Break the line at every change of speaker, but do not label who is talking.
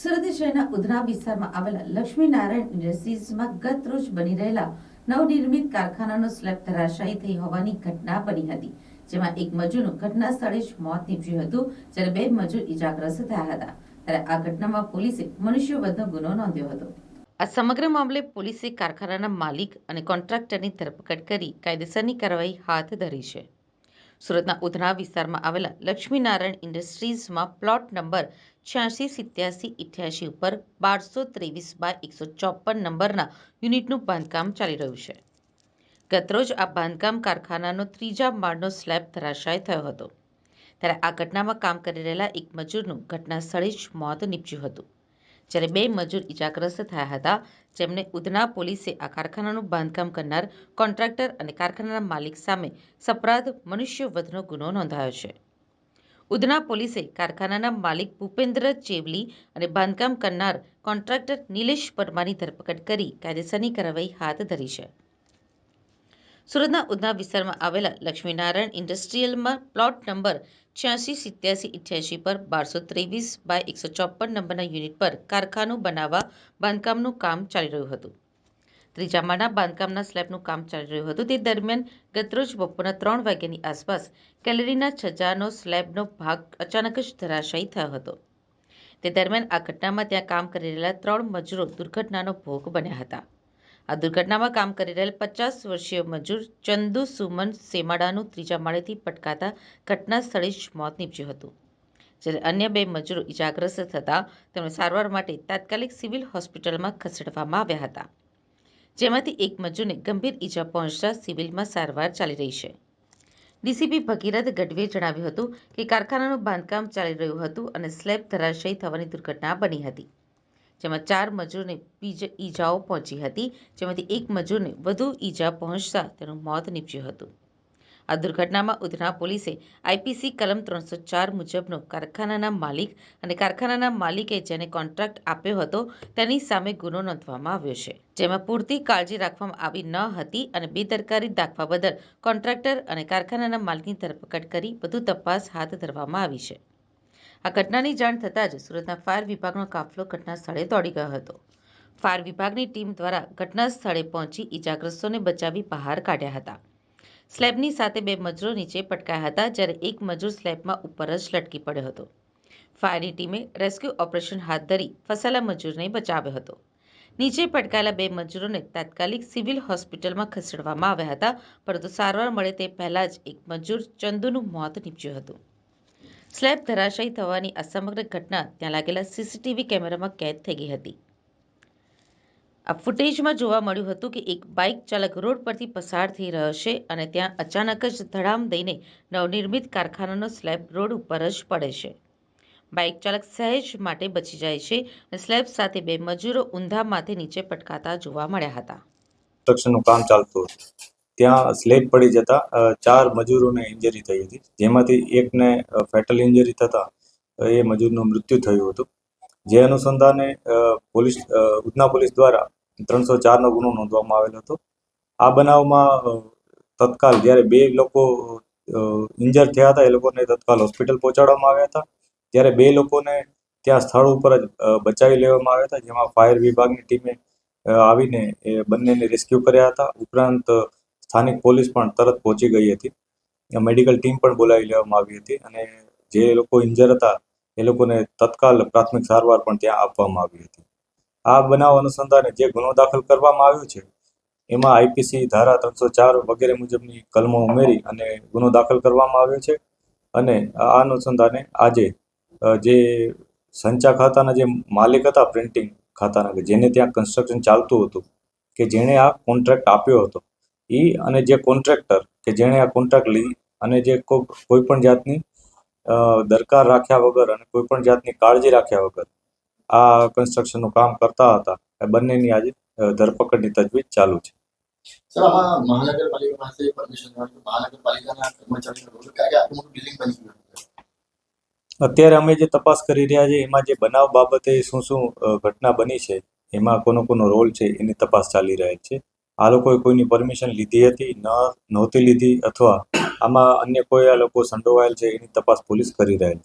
સુરત શહેરના ઉધના વિસ્તારમાં આવેલા લક્ષ્મીનારાયણ ઇન્ડસ્ટ્રીઝમાં ગત રોજ બની રહેલા નવનિર્મિત કારખાનાનો સ્લેબ ધરાશાયી થઈ હોવાની ઘટના બની હતી, જેમાં એક મજૂરનું ઘટના સ્થળે જ મોત નીપજ્યું હતું, જ્યારે બે મજૂર ઇજાગ્રસ્ત થયા હતા. ત્યારે આ ઘટનામાં પોલીસે મનુષ્યવધનો ગુનો નોંધ્યો હતો. આ સમગ્ર મામલે પોલીસે કારખાનાના માલિક અને કોન્ટ્રાક્ટરની ધરપકડ કરી કાયદેસરની કાર્યવાહી હાથ ધરી છે. સુરતના ઉધના વિસ્તારમાં આવેલા લક્ષ્મીનારાયણ ઇન્ડસ્ટ્રીઝમાં પ્લોટ નંબર 868788 ઉપર 1223/154 નંબરના યુનિટનું બાંધકામ ચાલી રહ્યું છે. ગતરોજ આ બાંધકામ કારખાનાનો ત્રીજા માળનો સ્લેબ ધરાશાયી થયો હતો. ત્યારે આ ઘટનામાં કામ કરી રહેલા એક મજૂરનું ઘટના સ્થળે જ મોત નીપજ્યું હતું, જ્યારે બે મજૂર ઇજાગ્રસ્ત થયા હતા, જેમને ઉધના પોલીસે આ કારખાનાનું બાંધકામ કરનાર કોન્ટ્રાક્ટર અને કારખાનાના માલિક સામે સપરાધ મનુષ્યવધનો ગુનો નોંધાયો છે. ઉધના પોલીસે કારખાનાના માલિક ભૂપેન્દ્ર ચેવલી અને બાંધકામ કરનાર કોન્ટ્રાક્ટર નિલેશ પરમારની ધરપકડ કરી કાયદેસરની કાર્યવાહી હાથ ધરી છે. સુરતના ઉધના વિસ્તારમાં આવેલા લક્ષ્મીનારાયણ ઇન્ડસ્ટ્રીયલમાં પ્લોટ નંબર 868788 પર 1223/154 નંબરના યુનિટ પર કારખાનું બનાવવા બાંધકામનું કામ ચાલી રહ્યું હતું. ત્રીજા માળના બાંધકામના સ્લેબનું કામ ચાલી રહ્યું હતું. તે દરમિયાન ગતરોજ બપોરના 3 વાગ્યાની આસપાસ ગેલેરીના છજાનો સ્લેબનો ભાગ અચાનક જ ધરાશાયી થયો હતો. તે દરમિયાન આ ઘટનામાં ત્યાં કામ કરી રહેલા 3 મજૂરો દુર્ઘટનાનો ભોગ બન્યા હતા. આ દુર્ઘટનામાં કામ કરી રહેલ 50 વર્ષીય મજૂર ચંદુ સુમન સેમાડાનું ત્રીજા માળેથી પટકાતા ઘટના સ્થળે જ મોત નીપજ્યું હતું, જ્યારે અન્ય 2 મજૂરો ઇજાગ્રસ્ત થતા તેમને સારવાર માટે તાત્કાલિક સિવિલ હોસ્પિટલમાં ખસેડવામાં આવ્યા હતા, જેમાંથી એક મજૂરને ગંભીર ઇજા પહોંચતા સિવિલમાં સારવાર ચાલી રહી છે. ડીસીપી ભગીરથ ગઢવીએ જણાવ્યું હતું કે કારખાનાનું બાંધકામ ચાલી રહ્યું હતું અને સ્લેબ ધરાશાયી થવાની દુર્ઘટના બની હતી, જેમાં 4 મજૂરને ઈજાઓ પહોંચી હતી, જેમાંથી એક મજૂરને વધુ ઈજા પહોંચતા તેનું મોત નીપજ્યું હતું. આ દુર્ઘટનામાં ઉધના પોલીસે આઈપીસી કલમ 304 મુજબનો કારખાનાના માલિક અને કારખાનાના માલિકે જેને કોન્ટ્રાક્ટ આપ્યો હતો તેની સામે ગુનો નોંધવામાં આવ્યો છે, જેમાં પૂરતી કાળજી રાખવામાં આવી ન હતી અને બેદરકારી દાખવા બદલ કોન્ટ્રાક્ટર અને કારખાનાના માલિકની ધરપકડ કરી વધુ તપાસ હાથ ધરવામાં આવી છે. આ ઘટનાની જાણ થતાં જ સુરતના ફાયર વિભાગનો કાફલો ઘટના સ્થળે દોડી ગયો હતો. ફાયર વિભાગની ટીમ દ્વારા ઘટના સ્થળે પહોંચી ઇજાગ્રસ્તોને બચાવી બહાર કાઢ્યા હતા. સ્લેબની સાથે 2 મજૂરો નીચે પટકાયા હતા, જ્યારે એક મજૂર સ્લેબમાં ઉપર જ લટકી પડ્યો હતો. ફાયરની ટીમે રેસ્ક્યુ ઓપરેશન હાથ ધરી ફસાયેલા મજૂરને બચાવ્યો હતો. નીચે પટકાયેલા 2 મજૂરોને તાત્કાલિક સિવિલ હોસ્પિટલમાં ખસેડવામાં આવ્યા હતા, પરંતુ સારવાર મળે તે પહેલા જ એક મજૂર ચંદુનું મોત નીપજ્યું હતું. સ્લેબ ધરાશાયી થવાની આ સમગ્ર ઘટના ત્યાં લાગેલા સીસીટીવી કેમેરામાં કેદ થઈ ગઈ હતી. આ ફૂટેજમાં જોવા મળ્યું હતું કે એક બાઇક ચાલક રોડ પરથી પસાર થઈ રહ્યો છે અને ત્યાં અચાનક જ ધડામ દઈને નવનિર્મિત કારખાનાનો સ્લેબ રોડ ઉપર જ પડે છે. બાઇક ચાલક સહેજ માટે બચી જાય છે અને સ્લેબ સાથે 2 મજૂરો ઊંધા માથે નીચે પટકાતા જોવા મળ્યા હતા.
કન્સ્ટ્રક્શનનું કામ ચાલતું હતું, ત્યાં સ્લેબ પડી જતા 4 મજૂરોને ઇન્જરી થઈ હતી, જેમાંથી એકને ફેટલ ઇન્જરી થતા એ મજૂરનું મૃત્યુ થયું હતું. જે અનુસંધાને ઉધના પોલીસ દ્વારા 304નો ગુનો નોંધવામાં આવેલો હતો. આ બનાવમાં તત્કાલ જ્યારે 2 લોકો ઇન્જર થયા હતા, એ લોકોને તત્કાલ હોસ્પિટલ પહોંચાડવામાં આવ્યા હતા, જ્યારે 2 લોકોને ત્યાં સ્થળ ઉપર જ બચાવી લેવામાં આવ્યા હતા, જેમાં ફાયર વિભાગની ટીમે આવીને એ બંનેને રેસ્ક્યુ કર્યા હતા. ઉપરાંત સ્થાનિક પોલીસ પણ તરત પહોંચી ગઈ હતી. મેડિકલ ટીમ પણ બોલાવી લેવામાં આવી હતી અને જે લોકો ઇન્જર હતા એ લોકોને તત્કાલ પ્રાથમિક સારવાર પણ ત્યાં આપવામાં આવી હતી. આ બનાવ અનુસંધાને જે ગુનો દાખલ કરવામાં આવ્યો છે એમાં આઈપીસી ધારા 304 વગેરે મુજબની કલમો ઉમેરી અને ગુનો દાખલ કરવામાં આવ્યો છે. અને આ અનુસંધાને આજે જે સંચા ખાતાના જે માલિક હતા, પ્રિન્ટિંગ ખાતાના, કે જેને ત્યાં કન્સ્ટ્રક્શન ચાલતું હતું, કે જેણે આ કોન્ટ્રાક્ટ આપ્યો હતો, એ અને જે કોન્ટ્રાક્ટર કે જેણે આ કોન્ટ્રાક્ટ લઈ અને જે કોઈ પણ જાતની દરકાર રાખ્યા વગર અને કોઈ પણ જાતની કાળજી રાખ્યા વગર આ કન્સ્ટ્રક્શનનું કામ કરતા હતા, એ બંનેની આજે ધરપકડની તજવીજ ચાલુ છે.
સર, આમાં મહાનગરપાલિકા પાસે પરમિશન મહાનગરપાલિકાના કર્મચારીનો રોલ કે આટલું મોટું બિલ્ડિંગ બની ગયું?
અત્યારે અમે જે તપાસ કરી રહ્યા છીએ એમાં જે બનાવ બાબતે શું ઘટના બની છે, એમાં કોનો રોલ છે એની તપાસ ચાલી રહેલ છે. આ લોકોએ કોઈની પરમિશન લીધી હતી, નહોતી લીધી, અથવા આમાં અન્ય કોઈ આ લોકો સંડોવાયેલ છે એની તપાસ પોલીસ કરી રહેલ છે.